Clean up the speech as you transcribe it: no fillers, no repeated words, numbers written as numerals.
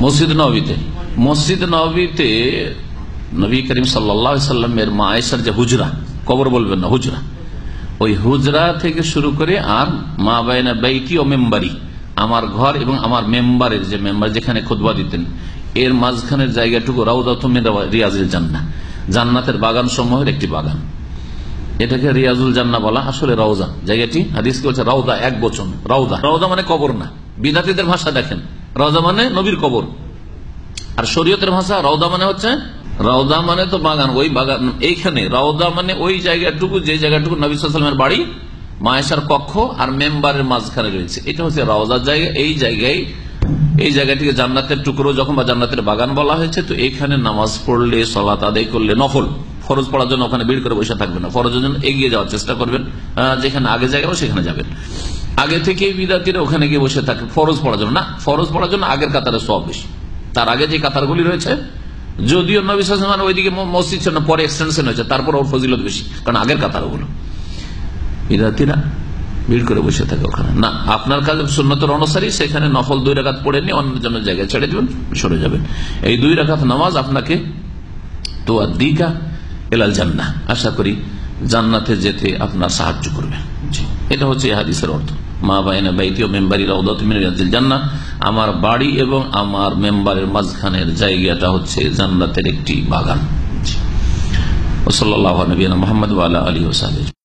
মসজিদ নববীতে নবী করিম সাল্লাল্লাহু আলাইহি সাল্লামের মা আয়েশার যে হুজরা, কবর বলবেন না, হুজরা, ওই হুজরা থেকে শুরু করে আর মা বাইনা বাইতি ও মেম্বারি, আমার ঘর এবং আমার মেম্বারের যে মেম্বার যেখানে খুতবা দিতেন, এর মাঝখানের জায়গাটুকু রাউদাতুম মিন রিয়াজিল জান্নাহ, জান্নাতের বাগান সমূহের একটি বাগান। এটাকে রিয়াজুল জান্নাহ বলা, আসলে রওজা। জায়গাটি হাদিস কি বলছে? রাউদা, এক বচন। রাউদা, রাউদা মানে কবর না। বিদাতীদের ভাষা দেখেন, রাউদা মানে নবীর কবর, আর শরীয়তের ভাষা রাউদা মানে হচ্ছে, রাউদা মানে তো বাগান, ওই বাগান। এইখানে রাউদা মানে ওই জায়গাটুকু, যে জায়গাটুকু নবী সাল্লাল্লাহু আলাইহি ওয়াসাল্লামের বাড়ি, মা আয়েশার কক্ষ আর মেম্বারের মাঝখানে রয়েছে, এটা হচ্ছে রাউদার জায়গা। এই জায়গাটিকে জান্নাতের টুকরো যখন বা জান্নাতের বাগান বলা হয়েছে। তো এইখানে নামাজ পড়লে, সালাত আদায় করলে, নফল ফরজ পড়ার জন্য ওখানে ভিড় করে বসে থাকবেন না, ফরজের জন্য এগিয়ে যাওয়ার চেষ্টা করবেন, যেখানে আগে জায়গা সেখানে যাবেন। আগে থেকে বিদাতিরা ওখানে গিয়ে বসে থাকে ফরজ পড়ার জন্য না, ফরজ পড়ার জন্য আগের কাতারে সওয়াব বেশি। তার আগে যে কাতারগুলি রয়েছে, যদিও নবী সাল্লাল্লাহু আলাইহি ওয়াসাল্লাম ওইদিকে মসজিদ ছিল না, পরে এক্সটেনশন হয়েছে, তারপর ওর ফজিলত বেশি, কারণ আগের কাতারগুলো। বিদাতিরা ভিড় করে বসে থাকে ওখানে না। আপনার কাছে সুন্নতের অনুসারী সেখানে নফল 2 রাকাত পড়ে নিয়ে অন্য জনের জায়গায় ছেড়ে দেবেন, সরে যাবেন। এই 2 রাকাত নামাজ আপনাকে তুআদ্দিকা ইলাল জান্নাহ, আশা করি জান্নাতে যেতে আপনার সাহায্য করবে। এটা হচ্ছে এই হাদিসের অর্থ। মা বাইনা বাইতি ও মেম্বারি রাউদাতুম মিন রিয়াজিল জান্নাহ, আমার বাড়ি এবং আমার মেম্বারের মাঝখানের জায়গাটা হচ্ছে জান্নাতের একটি বাগান। সাল্লাল্লাহু আলাইহি ওয়া সাল্লাম, মুহাম্মদ ওয়া আলা আলিহি ওয়া সাহবিহি।